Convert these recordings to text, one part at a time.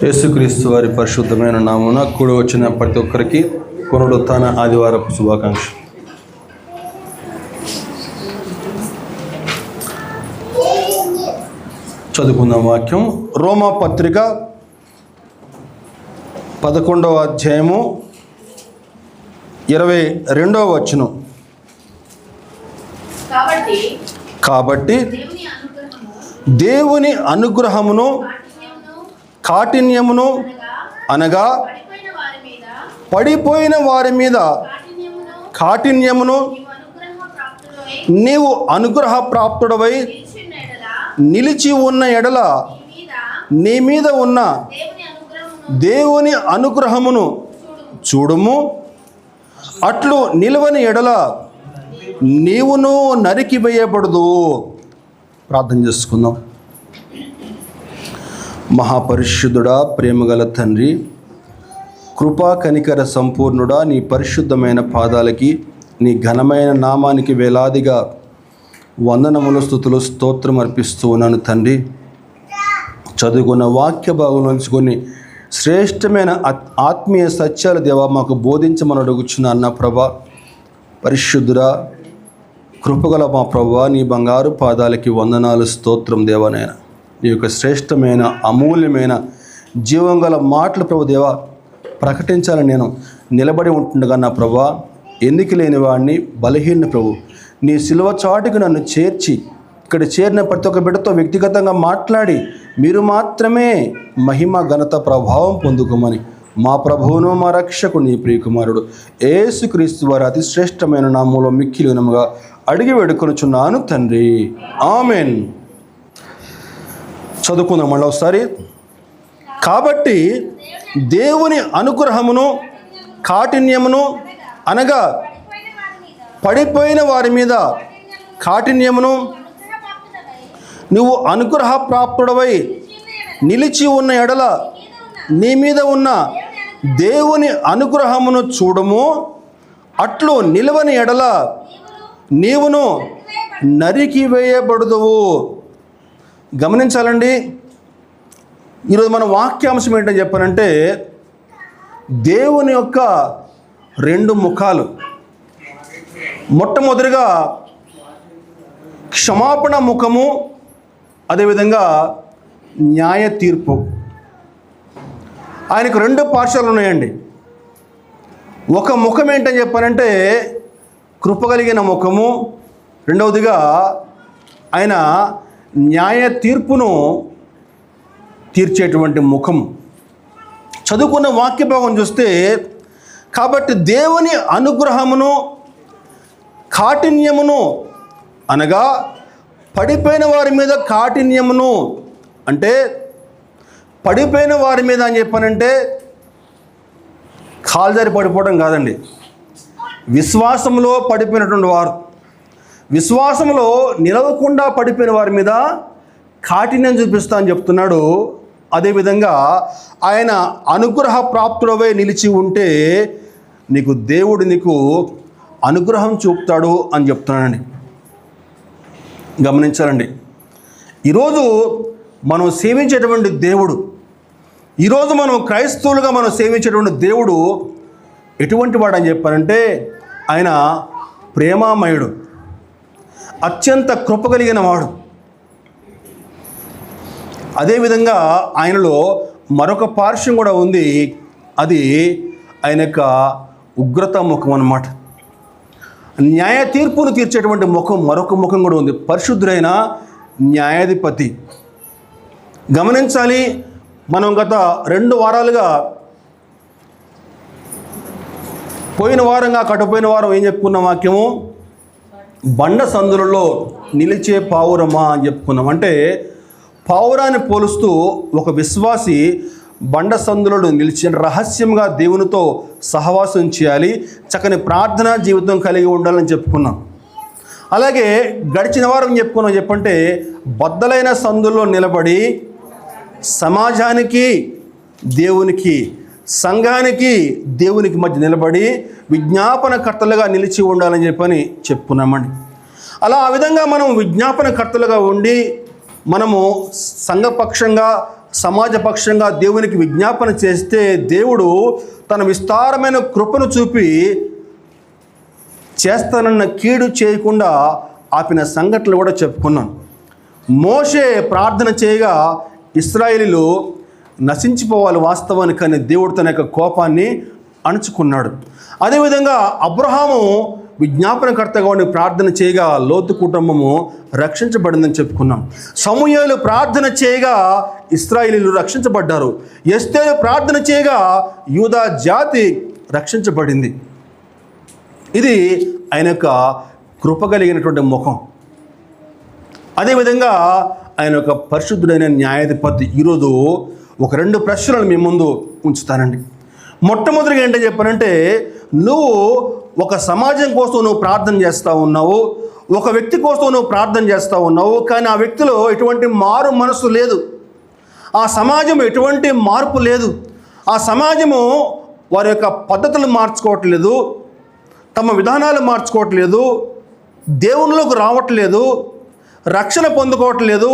యేసుక్రీస్తు వారి పరిశుద్ధమైన నామమున కూడి వచ్చిన ప్రతి ఒక్కరికి పునరుత్థాన ఆదివారపు శుభాకాంక్షలు. చదువుకుందాం వాక్యం. రోమా పత్రిక 11వ అధ్యాయము 22వ వచనం. కాబట్టి దేవుని అనుగ్రహమును కాఠిన్యమును అనగా పడిపోయిన వారి మీద కాఠిన్యమును నీవు అనుగ్రహ ప్రాప్తుడవై నిలిచి ఉన్న ఎడల నీ మీద ఉన్న దేవుని అనుగ్రహమును చూడుము. అట్లు నిలవని ఎడల నీవును నరికివేయబడదు. ప్రార్థన చేసుకుందాం. మహాపరిశుద్ధుడా, ప్రేమగల తండ్రి, కృపా కనికర సంపూర్ణుడా, నీ పరిశుద్ధమైన పాదాలకి, నీ ఘనమైన నామానికి వేలాదిగా వందనములు, స్తుతులు, స్తోత్రం అర్పిస్తూ ఉన్నాను తండ్రి. చదువుకున్న వాక్య భాగం నుంచి కొన్ని శ్రేష్టమైన ఆత్మీయ సత్యాల దేవా మాకు బోధించమని అడుగుచున్నా అన్న ప్రభా. పరిశుద్ధుడా, కృపగల మా ప్రభా, నీ బంగారు పాదాలకి వందనాలు, స్తోత్రం దేవనైనా. ఈ యొక్క శ్రేష్టమైన అమూల్యమైన జీవం గల మాటలు ప్రభు దేవా ప్రకటించాలని నేను నిలబడి ఉంటుండగా నా ప్రభా, ఎన్నిక లేని వాడిని, బలహీన ప్రభు, నీ సిలువ చాటుకు నన్ను చేర్చి ఇక్కడ చేరిన ప్రతి ఒక్క బిడ్డతో వ్యక్తిగతంగా మాట్లాడి మీరు మాత్రమే మహిమ, ఘనత, ప్రభావం పొందుకోమని మా ప్రభువును మా రక్షకుడు నీ ప్రియకుమారుడు యేసుక్రీస్తు వారి అతి శ్రేష్టమైన నామంలో మిక్కిలి వినముగా అడిగి వేడుకొనుచున్నాను తండ్రి, ఆమెన్. చదువుకుందాం మళ్ళీ ఒకసారి. కాబట్టి దేవుని అనుగ్రహమును కాఠిన్యమును అనగా పడిపోయిన వారి మీద కాఠిన్యమును నువ్వు అనుగ్రహ ప్రాప్తుడవై నిలిచి ఉన్న ఎడల నీ మీద ఉన్న దేవుని అనుగ్రహమును చూడము. అట్లు నిలవని ఎడల నీవును నరికివేయబడుదువు. గమనించాలండి, ఈరోజు మన వాక్యాంశం ఏంటని చెప్పానంటే దేవుని యొక్క రెండు ముఖాలు. మొట్టమొదటిగా క్షమాపణ ముఖము, అదేవిధంగా న్యాయ తీర్పు. ఆయనకు రెండు పార్శ్వాలు ఉన్నాయండి. ఒక ముఖం ఏంటని చెప్పానంటే కృప కలిగిన ముఖము, రెండవదిగా ఆయన న్యాయ తీర్పును తీర్చేటువంటి ముఖం. చదువుకున్న వాక్య భాగం చూస్తే, కాబట్టి దేవుని అనుగ్రహమును కాఠిన్యమును అనగా పడిపోయిన వారి మీద కాఠిన్యమును అంటే పడిపోయిన వారి మీద అని చెప్పానంటే కాల్జారి పడిపోవడం కాదండి. విశ్వాసంలో పడిపోయినటువంటి వారు, విశ్వాసంలో నిలవకుండా పడిపోయిన వారి మీద కాఠిన్యం చూపిస్తా అని చెప్తున్నాడు. అదేవిధంగా ఆయన అనుగ్రహ ప్రాప్తుడవై నిలిచి ఉంటే దేవుడు నీకు అనుగ్రహం చూపుతాడు అని చెప్తున్నానండి. గమనించాలండి, ఈరోజు మనం సేవించేటువంటి దేవుడు, ఈరోజు మనం క్రైస్తవులుగా మనం సేవించేటువంటి దేవుడు ఎటువంటి వాడు అని చెప్పారంటే ఆయన ప్రేమామయుడు, అత్యంత కృప కలిగిన వాడు. అదేవిధంగా ఆయనలో మరొక పార్శ్వం కూడా ఉంది, అది ఆయన యొక్క ఉగ్రత ముఖం అన్నమాట. న్యాయ తీర్పును తీర్చేటువంటి ముఖం, మరొక ముఖం కూడా ఉంది, పరిశుద్ధుడైన న్యాయాధిపతి. గమనించాలి, మనం గత 2 వారాలుగా పోయిన వారం ఏం చెప్పుకున్నాం వాక్యము? బండ సందులలో నిలిచే పావురమా అని చెప్పుకున్నాం. అంటే పావురాన్ని పోలుస్తూ ఒక విశ్వాసి బండ సందులలో నిలిచి రహస్యంగా దేవునితో సహవాసం చేయాలి, చక్కని ప్రార్థనా జీవితం కలిగి ఉండాలని చెప్పుకున్నాం. అలాగే గడిచిన వారం చెప్పంటే బద్దలైన సందుల్లో నిలబడి సమాజానికి, దేవునికి, సంఘానికి, దేవునికి మధ్య నిలబడి విజ్ఞాపనకర్తలుగా నిలిచి ఉండాలని చెప్పుకున్నామండి. ఆ విధంగా మనం విజ్ఞాపనకర్తలుగా ఉండి మనము సంఘపక్షంగా సమాజపక్షంగా దేవునికి విజ్ఞాపన చేస్తే దేవుడు తన విస్తారమైన కృపను చూపి చేస్తానన్న కీడు చేయకుండా ఆపిన సంఘటనలు కూడా చెప్పుకున్నాం. మోషే ప్రార్థన చేయగా ఇశ్రాయేలీలు నశించిపోవాలి వాస్తవానికి, కానీ దేవుడు తన యొక్క కోపాన్ని అణుచుకున్నాడు. అదేవిధంగా అబ్రహాము విజ్ఞాపనకర్తగా ఉండి ప్రార్థన చేయగా లోతు కుటుంబము రక్షించబడిందని చెప్పుకున్నాం. సమూయేలు ప్రార్థన చేయగా ఇశ్రాయేలీలు రక్షించబడ్డారు. ఎస్తేరు ప్రార్థన చేయగా యూదా జాతి రక్షించబడింది. ఇది ఆయన యొక్క కృప కలిగినటువంటి ముఖం. అదేవిధంగా ఆయన యొక్క పరిశుద్ధుడైన న్యాయాధిపతి. ఈరోజు ఒక 2 ప్రశ్నలు మీ ముందు ఉంచుతానండి. మొట్టమొదటిగా ఏంటో చెప్పానంటే, నువ్వు ఒక సమాజం కోసం నువ్వు ప్రార్థన చేస్తూ ఉన్నావు, ఒక వ్యక్తి కోసం నువ్వు ప్రార్థన చేస్తూ ఉన్నావు, కానీ ఆ వ్యక్తిలో ఎటువంటి మారు మనసు లేదు, ఆ సమాజం ఎటువంటి మార్పు లేదు, ఆ సమాజము వారి యొక్క పద్ధతులు మార్చుకోవట్లేదు, తమ విధానాలు మార్చుకోవట్లేదు, దేవునిలోకి రావట్లేదు, రక్షణ పొందుకోవట్లేదు,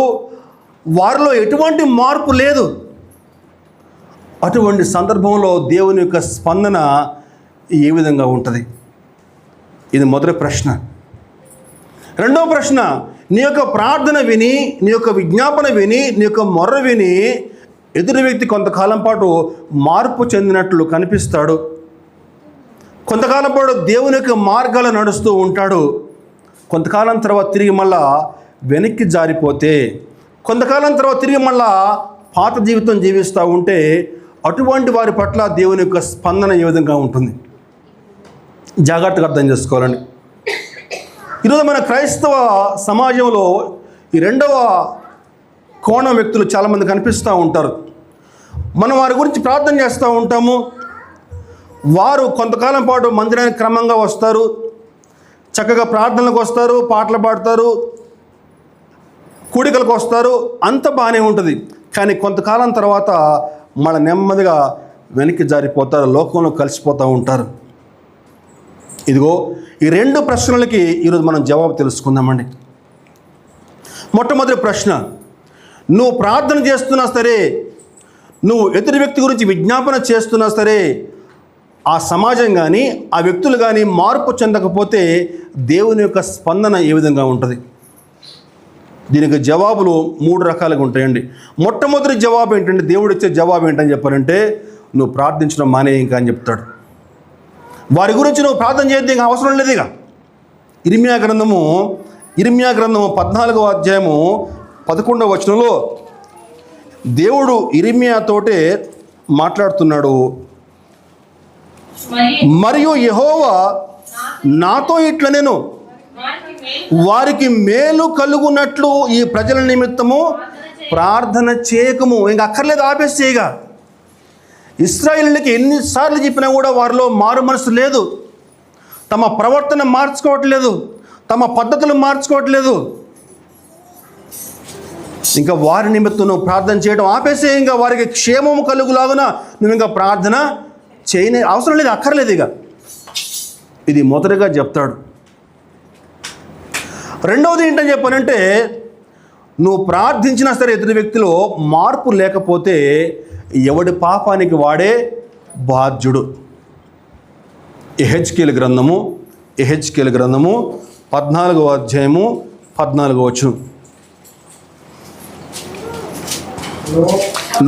వారిలో ఎటువంటి మార్పు లేదు. అటువంటి సందర్భంలో దేవుని యొక్క స్పందన ఏ విధంగా ఉంటుంది? ఇది మొదటి ప్రశ్న. రెండవ ప్రశ్న, నీ యొక్క ప్రార్థన విని, నీ యొక్క విజ్ఞాపన విని, నీ యొక్క మొర్ర విని ఎదుటి వ్యక్తి కొంతకాలం పాటు మార్పు చెందినట్లు కనిపిస్తాడు, కొంతకాలం పాటు దేవుని యొక్క మార్గాలు నడుస్తూ ఉంటాడు. కొంతకాలం తర్వాత తిరిగి మళ్ళా వెనక్కి జారిపోతే, కొంతకాలం తర్వాత తిరిగి మళ్ళా పాత జీవితం జీవిస్తూ ఉంటే, అటువంటి వారి పట్ల దేవుని యొక్క స్పందన ఏ విధంగా ఉంటుంది? జాగ్రత్తగా అర్థం చేసుకోవాలండి. ఈరోజు మన క్రైస్తవ సమాజంలో ఈ రెండవ కోణం వ్యక్తులు చాలామంది కనిపిస్తూ ఉంటారు. మనం వారి గురించి ప్రార్థన చేస్తూ ఉంటాము. వారు కొంతకాలం పాటు మందిరానికి క్రమంగా వస్తారు, చక్కగా ప్రార్థనలకు వస్తారు, పాటలు పాడతారు, కూడికలకు వస్తారు, అంత బాగానే ఉంటుంది. కానీ కొంతకాలం తర్వాత మళ్ళీ నెమ్మదిగా వెనక్కి జారిపోతారు, లోకంలో కలిసిపోతూ ఉంటారు. ఇదిగో ఈ 2 ప్రశ్నలకి ఈరోజు మనం జవాబు తెలుసుకుందామండి. మొట్టమొదటి ప్రశ్న, నువ్వు ప్రార్థన చేస్తున్నా సరే, నువ్వు ఎదుటి వ్యక్తి గురించి విజ్ఞాపన చేస్తున్నా సరే, ఆ సమాజం కానీ ఆ వ్యక్తులు కానీ మార్పు చెందకపోతే దేవుని యొక్క స్పందన ఏ విధంగా ఉంటుంది? దీనికి జవాబులు 3 రకాలుగా ఉంటాయండి. మొట్టమొదటి జవాబు ఏంటంటే, దేవుడు ఇచ్చే జవాబు ఏంటని చెప్పారంటే, నువ్వు ప్రార్థించడం మానే ఇంకా అని చెప్తాడు. వారి గురించి నువ్వు ప్రార్థన చేద్దే ఇంకా అవసరం లేదు. ఇక ఇర్మియా గ్రంథము 14వ అధ్యాయము 11వ వచనంలో దేవుడు ఇర్మియాతోటే మాట్లాడుతున్నాడు. మరియు యెహోవా నాతో ఇట్లా, నేను వారికి మేలు కలుగునట్లు ఈ ప్రజల నిమిత్తము ప్రార్థన చేయకము. ఇంక అక్కర్లేదు, ఆపేసి చేయగా. ఇశ్రాయేలీయులకి ఎన్నిసార్లు చెప్పినా కూడా వారిలో మారు మనసు లేదు, తమ ప్రవర్తన మార్చుకోవట్లేదు, తమ పద్ధతులు మార్చుకోవట్లేదు. ఇంకా వారి నిమిత్తం నువ్వు ప్రార్థన చేయడం ఆపేసే. ఇంకా వారికి క్షేమము కలుగులాగున నువ్వు ఇంకా ప్రార్థన చేయనే అవసరం లేదు, అక్కర్లేదు ఇక. ఇది మొదటిగా చెప్తాడు. రెండవది ఏంటని చెప్పానంటే, నువ్వు ప్రార్థించినా సరే ఎదుటి వ్యక్తిలో మార్పు లేకపోతే ఎవడి పాపానికి వాడే బాధ్యుడు. ఎహెచ్కేలు గ్రంథము 14వ అధ్యాయము 14వ వచనం.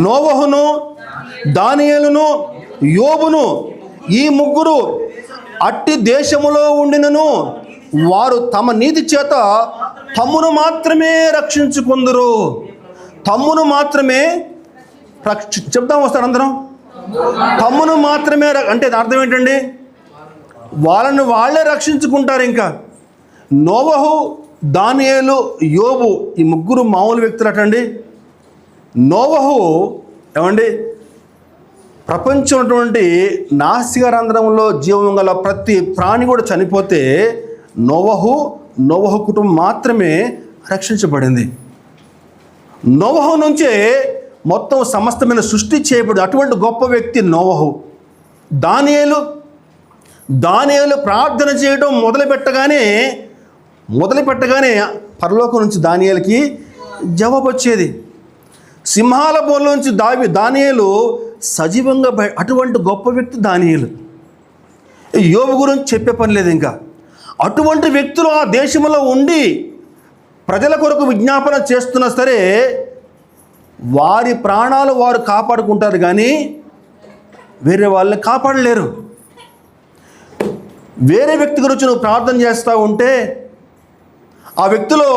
నోవహును, దానియేలును, యోబును ఈ 3 అట్టి దేశములో ఉండినను వారు తమ నీతి చేత తమ్మును మాత్రమే రక్షించుకుందరు. తమ్మును మాత్రమే చెప్తాం వస్తారు అందరం. తమ్మును మాత్రమే అంటే అర్థం ఏంటండి? వాళ్ళని వాళ్ళే రక్షించుకుంటారు. ఇంకా నోవహు, దానియేలు, యోబు ఈ 3 మామూలు వ్యక్తులు అటండి. నోవహు ఏమండి, ప్రపంచం ఉన్నటువంటి నాసికారంధ్రంలో జీవం గల ప్రతి ప్రాణి కూడా చనిపోతే నోవహు కుటుంబం మాత్రమే రక్షించబడింది. నోవహు నుంచే మొత్తం సమస్తమైన సృష్టి చేయబడి అటువంటి గొప్ప వ్యక్తి నోవహు. దానియేలు ప్రార్థన చేయడం మొదలు పెట్టగానే పరలోకం నుంచి దానియేలుకి జవాబు వచ్చేది. సింహాల బోన్లోంచి దానియేలు సజీవంగా అటువంటి గొప్ప వ్యక్తి దానియేలు. యోబు గురించి చెప్పే పని లేదు. ఇంకా అటువంటి వ్యక్తులు ఆ దేశంలో ఉండి ప్రజల కొరకు విజ్ఞాపన చేస్తున్నా సరే వారి ప్రాణాలు వారు కాపాడుకుంటారు, కానీ వేరే వాళ్ళని కాపాడలేరు. వేరే వ్యక్తి గురించి నువ్వు ప్రార్థన చేస్తూ ఉంటే ఆ వ్యక్తిలో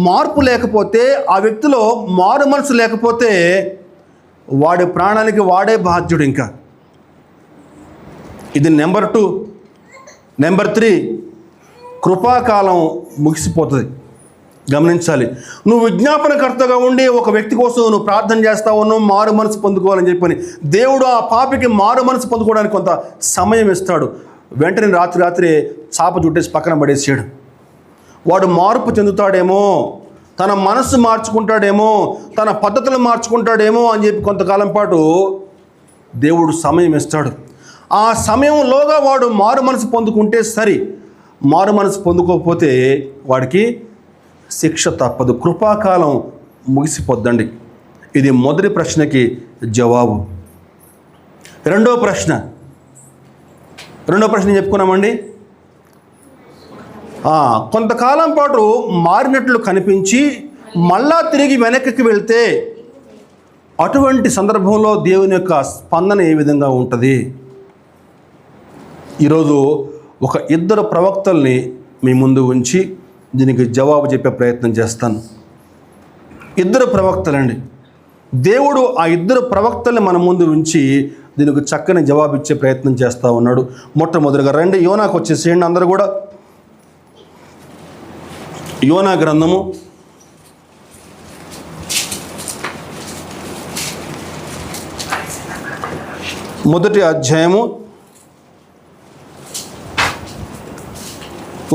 మార్పు లేకపోతే, ఆ వ్యక్తిలో మారు మనసు లేకపోతే వాడి ప్రాణానికి వాడే బాధ్యుడు. ఇంకా ఇది నెంబర్ 2. నెంబర్ 3, కృపాకాలం ముగిసిపోతుంది. గమనించాలి. నువ్వు విజ్ఞాపనకర్తగా ఉండి ఒక వ్యక్తి కోసం నువ్వు ప్రార్థన చేస్తా ఉన్నావు, మారు మనసు పొందుకోవాలని చెప్పని దేవుడు ఆ పాపికి మారు మనసు పొందుకోవడానికి కొంత సమయం ఇస్తాడు. వెంటనే రాత్రి చాప చుట్టేసి పక్కన పడేసాడు. వాడు మార్పు చెందుతాడేమో, తన మనస్సు మార్చుకుంటాడేమో, తన పద్ధతులు మార్చుకుంటాడేమో అని చెప్పి కొంతకాలం పాటు దేవుడు సమయం ఇస్తాడు. ఆ సమయంలోగా వాడు మారు మనసు పొందుకుంటే సరి, మారు మనసు పొందుకోకపోతే వాడికి శిక్ష తప్పదు. కృపాకాలం ముగిసిపోద్దండి. ఇది మొదటి ప్రశ్నకి జవాబు. రెండో ప్రశ్న చెప్పుకున్నామండి. కొంతకాలం పాటు మారినట్లు కనిపించి మళ్ళా తిరిగి వెనక్కి వెళ్తే అటువంటి సందర్భంలో దేవుని యొక్క స్పందన ఏ విధంగా ఉంటుంది? ఈరోజు ఒక 2 ప్రవక్తల్ని మీ ముందు ఉంచి దీనికి జవాబు చెప్పే ప్రయత్నం చేస్తాను. 2 ప్రవక్తలండి. దేవుడు ఆ 2 ప్రవక్తల్ని మన ముందు ఉంచి దీనికి చక్కని జవాబు ఇచ్చే ప్రయత్నం చేస్తూ ఉన్నాడు. మొట్టమొదటిగా రండి, యోనాకు వచ్చేసేయండి అందరూ కూడా. యోనా గ్రంథము 1వ అధ్యాయము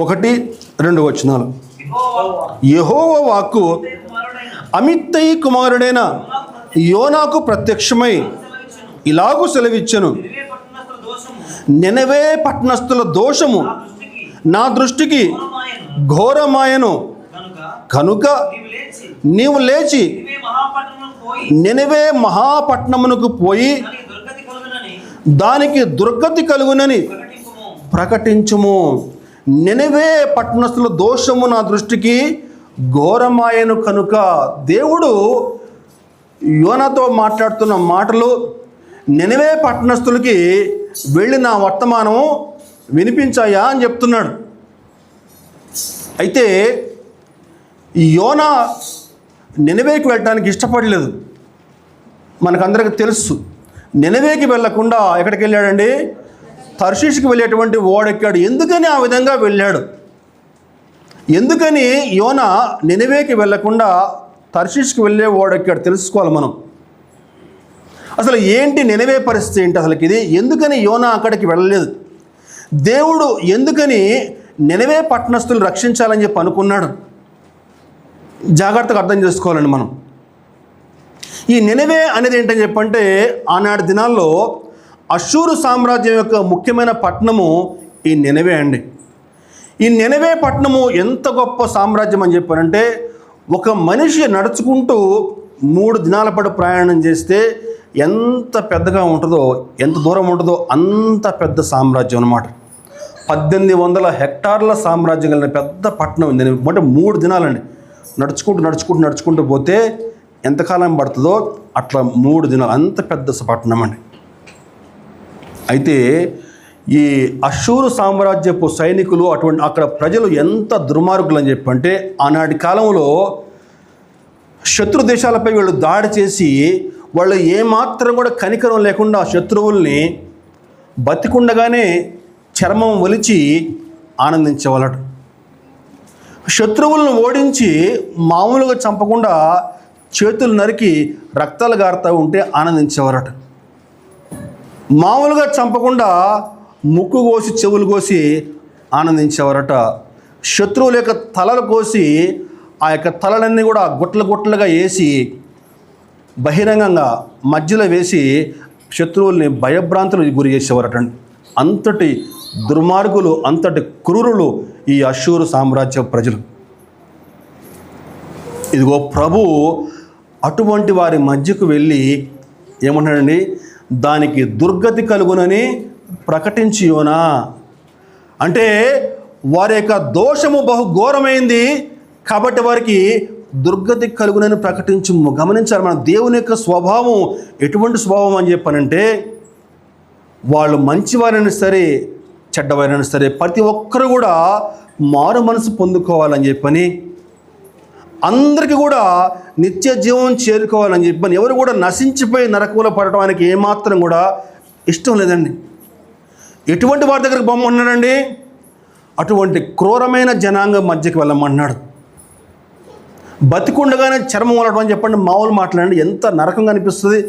1-2 వచనాలు. యెహోవా వాక్కు అమిత్తయి కుమారుడైన యోనాకు ప్రత్యక్షమై ఇలాగూ సెలవిచ్చెను, నినవే పట్టణస్థుల దోషము నా దృష్టికి ఘోరమాయను కనుక నీవు లేచి నినవే మహాపట్నమునకు పోయి దానికి దుర్గతి కలుగునని ప్రకటించుము. నినవే పట్టణస్థుల దోషము నా దృష్టికి ఘోరమాయను కనుక. దేవుడు యోనాతో మాట్లాడుతున్న మాటలు నినవే పట్టణస్థులకి వెళ్ళిన వర్తమానము వినిపించాయా అని చెప్తున్నాడు. అయితే యోనా నినవేకి వెళ్ళడానికి ఇష్టపడలేదు. మనకందరికీ తెలుసు. నినవేకి వెళ్ళకుండా ఎక్కడికి వెళ్ళాడండి? తర్షీషుకి వెళ్ళేటువంటి ఓడెక్కాడు. ఎందుకని ఆ విధంగా వెళ్ళాడు? ఎందుకని యోనా నినవేకి వెళ్ళకుండా తర్షీషుకి వెళ్ళే ఓడెక్కాడు తెలుసుకోవాలి మనం. అసలు ఏంటి నినవే పరిస్థితి ఏంటి అసలుకి ఇది? ఎందుకని యోనా అక్కడికి వెళ్ళలేదు? దేవుడు ఎందుకని నినవే పట్టణస్థులు రక్షించాలని చెప్పి అనుకున్నాడు? జాగ్రత్తగా అర్థం చేసుకోవాలండి మనం. ఈ నినవే అనేది ఏంటని చెప్పంటే ఆనాటి దినాల్లో అష్షూరు సామ్రాజ్యం యొక్క ముఖ్యమైన పట్టణము ఈ నినవే అండి. ఈ నినవే పట్టణము ఎంత గొప్ప సామ్రాజ్యం అని చెప్పారంటే, ఒక మనిషి నడుచుకుంటూ 3 దినాల పాటు ప్రయాణం చేస్తే ఎంత పెద్దగా ఉంటుందో, ఎంత దూరం ఉంటుందో అంత పెద్ద సామ్రాజ్యం అన్నమాట. 1800 హెక్టార్ల సామ్రాజ్యం కలిగిన పెద్ద పట్టణం ఉంది. అంటే 3 దినాలండి. నడుచుకుంటూ పోతే ఎంతకాలం పడుతుందో అట్లా 3 దినాలు, అంత పెద్ద పట్టణం అండి. అయితే ఈ అష్షూరు సామ్రాజ్యపు సైనికులు అటువంటి అక్కడ ప్రజలు ఎంత దుర్మార్గులు అని చెప్పంటే, ఆనాటి కాలంలో శత్రు దేశాలపై వీళ్ళు దాడి చేసి వాళ్ళు ఏమాత్రం కూడా కనికరం లేకుండా శత్రువుల్ని బతికుండగానే చర్మం ఒలిచి ఆనందించేవాళ్ళట. శత్రువులను ఓడించి మామూలుగా చంపకుండా చేతులు నరికి రక్తాలు గారుతూ ఉంటే ఆనందించేవారట. మామూలుగా చంపకుండా ముక్కు కోసి చెవులు కోసి ఆనందించేవారట. శత్రువుల యొక్క తలలు కోసి ఆ యొక్క తలలన్నీ కూడా గుట్టలుగా వేసి బహిరంగంగా మధ్యలో వేసి శత్రువుల్ని భయభ్రాంతులకు గురి చేసేవారట. అంతటి దుర్మార్గులు, అంతటి క్రూరులు ఈ అష్షూరు సామ్రాజ్య ప్రజలు. ఇదిగో ప్రభు అటువంటి వారి మధ్యకు వెళ్ళి ఏమంటాడండి, దానికి దుర్గతి కలుగునని ప్రకటించి యోనా. అంటే వారి యొక్క దోషము బహు ఘోరమైంది కాబట్టి వారికి దుర్గతి కలుగునని ప్రకటించము. గమనించాలి, మన దేవుని యొక్క స్వభావం ఎటువంటి స్వభావం అని చెప్పానంటే, వాళ్ళు మంచివారైనా సరే చెడ్డవారైనా సరే ప్రతి ఒక్కరు కూడా మారు మనసు పొందుకోవాలని చెప్పని, అందరికీ కూడా నిత్య జీవం చేరుకోవాలని చెప్పని, ఎవరు కూడా నశించిపోయి నరకంలో పడటానికి ఏమాత్రం కూడా ఇష్టం లేదండి. ఎటువంటి వారి దగ్గరికి బొమ్మన్నాడండి, అటువంటి క్రూరమైన జనాంగం మధ్యకి వెళ్ళమన్నాడు. బతికుండగానే చర్మం వలటం అని చెప్పండి, మామూలు మాట్లాడండి, ఎంత నరకంగా అనిపిస్తుంది.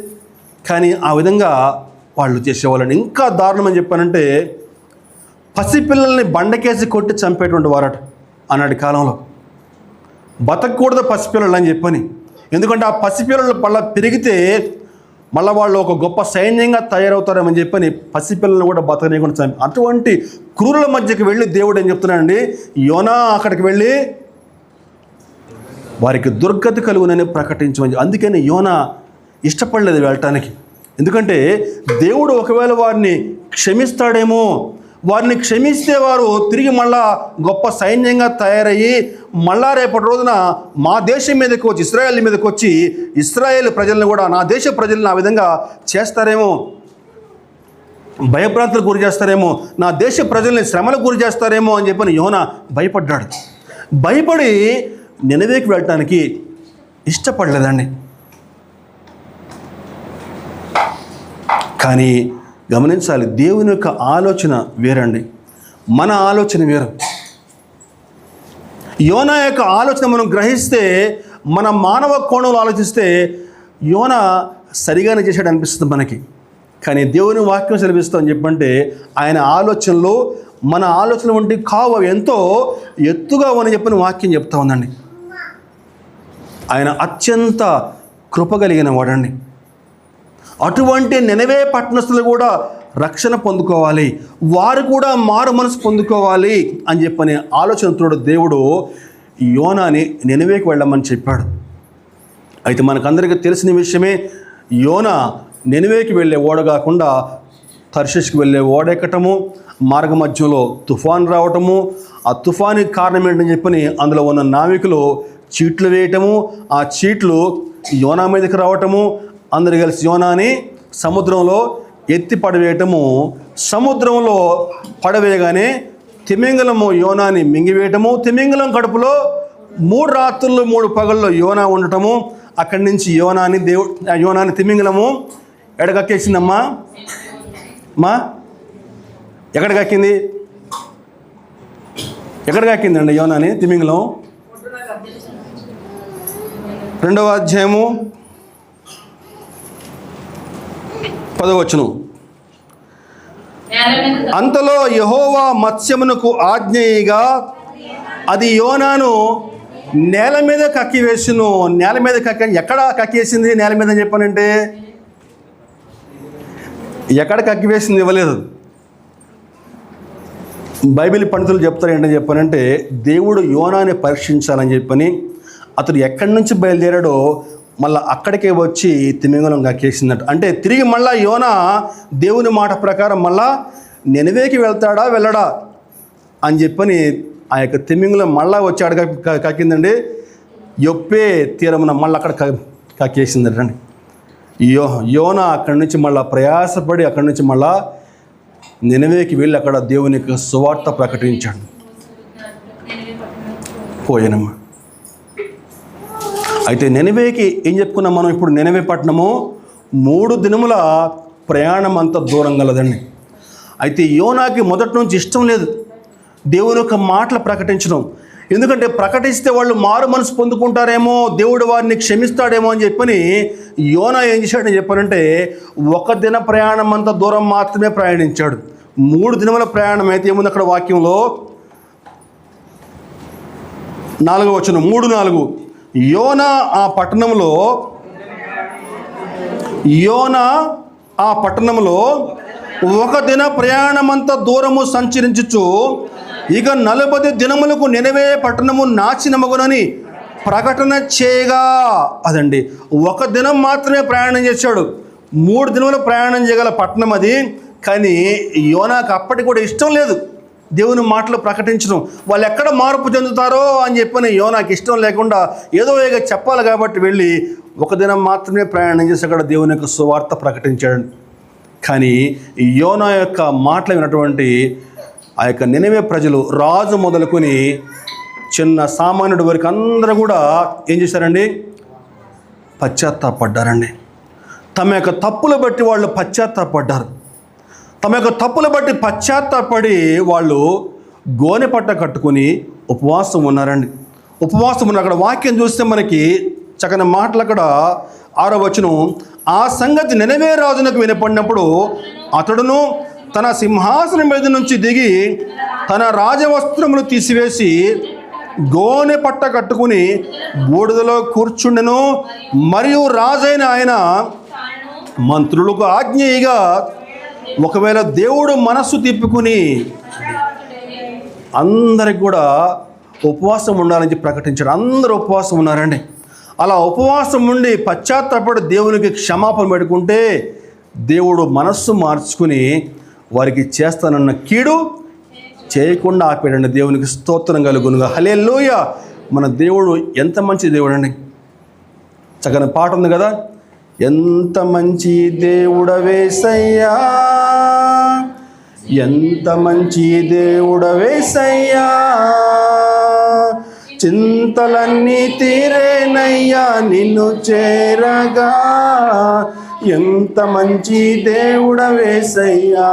కానీ ఆ విధంగా వాళ్ళు చేసేవాళ్ళని. ఇంకా దారుణం అని చెప్పానంటే, పసిపిల్లల్ని బండకేసి కొట్టి చంపేటువంటి వారట ఆనాటి కాలంలో. బతకూడదు పసిపిల్లలు అని చెప్పని, ఎందుకంటే ఆ పసిపిల్లలు పళ్ళ పెరిగితే మళ్ళీ వాళ్ళు ఒక గొప్ప సైన్యంగా తయారవుతారేమని చెప్పని పసిపిల్లలను కూడా బతకనీయకుండా చంపి, అటువంటి క్రూరుల మధ్యకి వెళ్ళి దేవుడు ఏం చెప్తున్నాడండి, యోనా అక్కడికి వెళ్ళి వారికి దుర్గతి కలుగునని ప్రకటించమని. అందుకని యోనా ఇష్టపడలేదు వెళ్ళటానికి. ఎందుకంటే దేవుడు ఒకవేళ వారిని క్షమిస్తాడేమో, వారిని క్షమిస్తే వారు తిరిగి మళ్ళా గొప్ప సైన్యంగా తయారయ్యి మళ్ళా రేపటి రోజున మా దేశం మీదకి వచ్చి, ఇశ్రాయేల్ మీదకి వచ్చి ఇశ్రాయేల్ ప్రజలను కూడా, నా దేశ ప్రజలను ఆ విధంగా చేస్తారేమో, భయభ్రాంతులకు గురి చేస్తారేమో, నా దేశ ప్రజల్ని శ్రమలకు గురి చేస్తారేమో అని చెప్పని యోనా భయపడ్డాడు. భయపడి నినవేకి వెళ్ళటానికి ఇష్టపడలేదండి. కానీ గమనించాలి, దేవుని యొక్క ఆలోచన వేరండి, మన ఆలోచన వేరు. యోనా యొక్క ఆలోచన మనం గ్రహిస్తే, మన మానవ కోణంలో ఆలోచిస్తే యోనా సరిగానే చేశాడు అనిపిస్తుంది మనకి. కానీ దేవుని వాక్యం సెలవిస్తామని చెప్పంటే ఆయన ఆలోచనలు మన ఆలోచన వంటి కావు, ఎంతో ఎత్తుగా అని చెప్పిన వాక్యం చెప్తా ఉందండి. ఆయన అత్యంత కృప కలిగిన వాడండి. అటువంటి నినవే పట్టణస్థులు కూడా రక్షణ పొందుకోవాలి, వారు కూడా మారు మనసు పొందుకోవాలి అని చెప్పని ఆలోచనతో దేవుడు యోనాని నినవేకి వెళ్ళమని చెప్పాడు. అయితే మనకందరికీ తెలిసిన విషయమే, యోనా నినవేకి వెళ్ళే ఓడ కాకుండా తర్షీషుకి వెళ్ళే ఓడ ఎక్కటము, మార్గ మధ్యలో తుఫాన్ రావటము, ఆ తుఫానికి కారణం ఏంటని చెప్పని అందులో ఉన్న నావికులు చీట్లు వేయటము, ఆ చీట్లు యోనా మీదకి రావటము, అందరు కలిసి యోనాని సముద్రంలో ఎత్తి పడవేయటము, సముద్రంలో పడవేయగానే తిమింగలము యోనాని మింగివేయటము, తిమింగలం కడుపులో 3 రాత్రులు 3 పగళ్ళు యోనా ఉండటము. అక్కడి నుంచి యోనాని తిమింగలము ఎడగక్కేసిందమ్మా, ఎక్కడికి ఎక్కింది, ఎక్కడికి ఎక్కిందండి యోనాని తిమింగలం? 2వ అధ్యాయము 10వ వచనం. అంతలో యెహోవా మత్స్యమునకు ఆజ్ఞయిగా అది యోనాను నేల మీద కక్కివేసును. నేల మీద ఎక్కడ కక్కేసింది నేల మీద అని చెప్పానంటే, ఎక్కడ కక్కివేసింది ఇవ్వలేదు. బైబిల్ పండితులు చెప్తారు ఏంటని చెప్పానంటే, దేవుడు యోనాని పరీక్షించాలని చెప్పని అతడు ఎక్కడి నుంచి బయలుదేరాడో మళ్ళీ అక్కడికే వచ్చి తిమింగలం కక్కేసిందట. అంటే తిరిగి మళ్ళా యోనా దేవుని మాట ప్రకారం మళ్ళా నినవేకి వెళ్తాడా వెళ్ళడా అని చెప్పని ఆ యొక్క తిమింగలం మళ్ళా వచ్చి అడగ కక్కిందండి. యొప్పే తీరమున మళ్ళీ అక్కడ కక్కేసిందటండి. యోనా అక్కడి నుంచి మళ్ళీ ప్రయాసపడి అక్కడి నుంచి మళ్ళా నినవేకి వెళ్ళి అక్కడ దేవుని యొక్క సువార్త ప్రకటించాడు. పోయానమ్మా. అయితే నినవేకి ఏం చెప్పుకున్నాం మనం ఇప్పుడు? నినవే పట్టణము 3 దినముల ప్రయాణం అంత దూరం గలదండి. అయితే యోనాకి మొదటి నుంచి ఇష్టం లేదు దేవుని యొక్క మాటలు ప్రకటించడం. ఎందుకంటే ప్రకటిస్తే వాళ్ళు మారు మనసు పొందుకుంటారేమో, దేవుడు వారిని క్షమిస్తాడేమో అని చెప్పని యోనా ఏం చేశాడని చెప్పారంటే 1 దిన ప్రయాణం అంత దూరం మాత్రమే ప్రయాణించాడు. 3 దినముల ప్రయాణం అయితే ఏముంది అక్కడ వాక్యంలో? 4వ వచనం 3:4. యోనా ఆ పట్టణంలో 1 దిన ప్రయాణమంత దూరము సంచరించుచు ఇక 40 దినములకు నినవే పట్టణము నాశనమగునని ప్రకటన చేయగా, అదండి, ఒక దినం మాత్రమే ప్రయాణం చేశాడు. 3 దినములు ప్రయాణం చేయగల పట్టణం అది. కానీ యోనాకు అప్పటికి కూడా ఇష్టం లేదు దేవుని మాటలు ప్రకటించడం. వాళ్ళు ఎక్కడ మార్పు చెందుతారో అని చెప్పని యోనాకు ఇష్టం లేకుండా ఏదో ఇక చెప్పాలి కాబట్టి వెళ్ళి ఒక దినం మాత్రమే ప్రయాణం చేసి అక్కడ దేవుని యొక్క సువార్త ప్రకటించాడు. కానీ యోనా యొక్క మాటలు విన్నటువంటి ఆ యొక్క నినవే ప్రజలు, రాజు మొదలుకొని చిన్న సామాన్యుడి వరకు అందరూ కూడా ఏం చేశారండి? పశ్చాత్తాపడ్డారండి. తమ యొక్క తప్పులు బట్టి వాళ్ళు పశ్చాత్తాపడ్డారు. తమ యొక్క తప్పులు బట్టి పశ్చాత్తాపడి వాళ్ళు గోనె పట్ట కట్టుకుని ఉపవాసం ఉన్నారండి. ఉపవాసం ఉన్నారు. అక్కడ వాక్యం చూస్తే మనకి చక్కని మాటలు అక్కడ 6వ వచనం, ఆ సంగతి నినవే రాజునకు వినపడినప్పుడు అతడును తన సింహాసనం మీద నుంచి దిగి తన రాజవస్త్రములు తీసివేసి గోనె పట్ట కట్టుకుని బూడిదలో కూర్చుండెను. మరియు రాజైన ఆయన మంత్రులకు ఆజ్ఞేయగా, ఒకవేళ దేవుడు మనస్సు తిప్పుకుని అందరికి కూడా ఉపవాసం ఉండాలని ప్రకటించాడు. అందరూ ఉపవాసం ఉన్నారండి. అలా ఉపవాసం ఉండి పశ్చాత్తాపడి దేవునికి క్షమాపణ పెట్టుకుంటే దేవుడు మనస్సు మార్చుకుని వారికి చేస్తానన్న కీడు చేయకుండా ఆపేడండి. దేవునికి స్తోత్రం కలుగునుగా. హల్లెలూయా. మన దేవుడు ఎంత మంచి దేవుడు అండి. చక్కని పాట ఉంది కదా, ఎంత మంచి దేవుడవేసయ్యా, ఎంత మంచి దేవుడవేసయ్యా, చింతలన్నీ తీరేనయ్యా నిన్ను చేరగా, ఎంత మంచి దేవుడవేసయ్యా,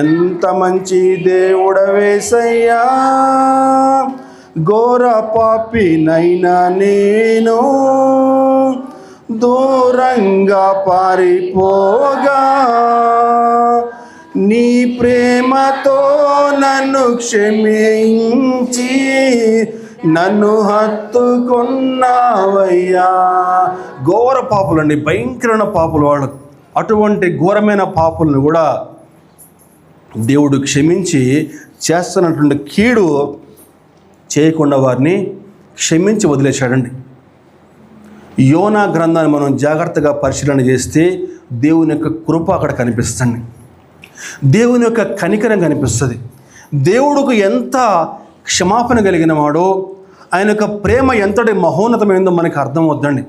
ఎంత మంచి దేవుడవేసయ్యా, ఘోర పాపినైనా నేను దూరంగా పారిపోగా, నీ ప్రేమతో నన్ను క్షమించి నన్ను హత్తుకున్నావయ్యా. ఘోర పాపులండి, భయంకరమైన పాపులు వాళ్ళు. అటువంటి ఘోరమైన పాపులను కూడా దేవుడు క్షమించి చేస్తున్నటువంటి కీడు చేయకుండా వారిని క్షమించి వదిలేశాడండి. యోనా గ్రంథాన్ని మనం జాగ్రత్తగా పరిశీలన చేస్తే దేవుని యొక్క కృప అక్కడ కనిపిస్తుంది. దేవుని యొక్క కనికరం కనిపిస్తుంది. దేవుడికి ఎంత క్షమాపణ కలిగిన వాడో, ఆయన యొక్క ప్రేమ ఎంతటి మహోన్నతమైందో మనకి అర్థం అవుద్దండి.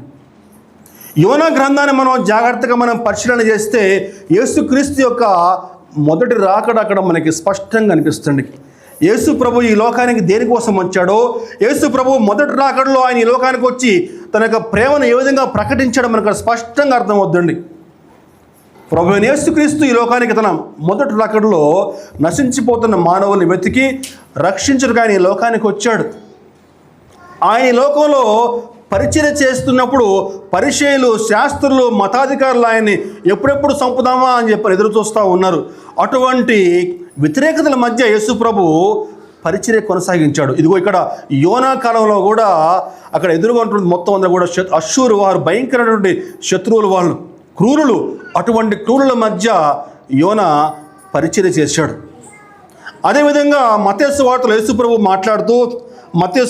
యోనా గ్రంథాన్ని మనం జాగ్రత్తగా పరిశీలన చేస్తే యేసుక్రీస్తు యొక్క మొదటి రాకడ అక్కడ మనకి స్పష్టంగా కనిపిస్తుంది. యేసు ప్రభు ఈ లోకానికి దేనికోసం వచ్చాడో, యేసు ప్రభు మొదటి రాకడలో ఆయన ఈ లోకానికి వచ్చి తన యొక్క ప్రేమను ఏ విధంగా ప్రకటించడం మనకు స్పష్టంగా అర్థమవుద్దండి. ప్రభు యేసుక్రీస్తు ఈ లోకానికి తన మొదటి రాకడలో నశించిపోతున్న మానవుల్ని వెతికి రక్షించడానికి ఆయన ఈ లోకానికి వచ్చాడు. ఆయన ఈ లోకంలో పరిచయం చేస్తున్నప్పుడు పరిచయులు, శాస్త్రులు, మతాధికారులు ఆయన్ని ఎప్పుడెప్పుడు చంపుదామా అని చెప్పి ఎదురు చూస్తూ ఉన్నారు. అటువంటి వ్యతిరేకతల మధ్య యేసు ప్రభు పరిచర్య కొనసాగించాడు. ఇదిగో ఇక్కడ యోనా కాలంలో కూడా అక్కడ ఎదురుగా ఉంటుంది మొత్తం అందరూ కూడా అశ్షూరు వారు, భయంకరమైనటువంటి శత్రువులు వాళ్ళు, క్రూరులు. అటువంటి క్రూరుల మధ్య యోనా పరిచర్య చేశాడు. అదేవిధంగా మత్తయి సువార్తలో యేసు ప్రభు మాట్లాడుతూ మత్తయి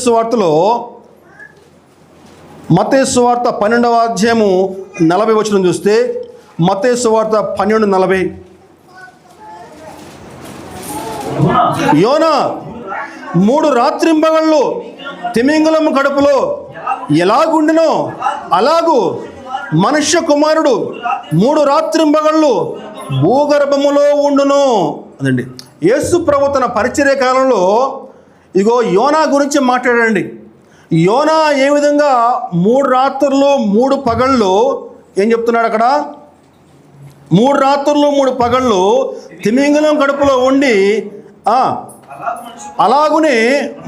సువార్త 12వ అధ్యాయము 40 వచనం చూస్తే, మత్తయి సువార్త 12:40, యోనా 3 రాత్రింబగళ్ళు తిమింగలం కడుపులో ఎలాగుండినో అలాగూ మనుష్య కుమారుడు 3 రాత్రింబగళ్ళు భూగర్భములో ఉండును. అదండి యేసు ప్రభు తన పరిచర్య కాలంలో ఇగో యోనా గురించి మాట్లాడండి. యోనా ఏ విధంగా 3 రాత్రులు 3 పగళ్ళు ఏం చెప్తున్నాడు అక్కడ? 3 రాత్రులు 3 పగళ్ళు తిమింగలం కడుపులో ఉండి, అలాగునే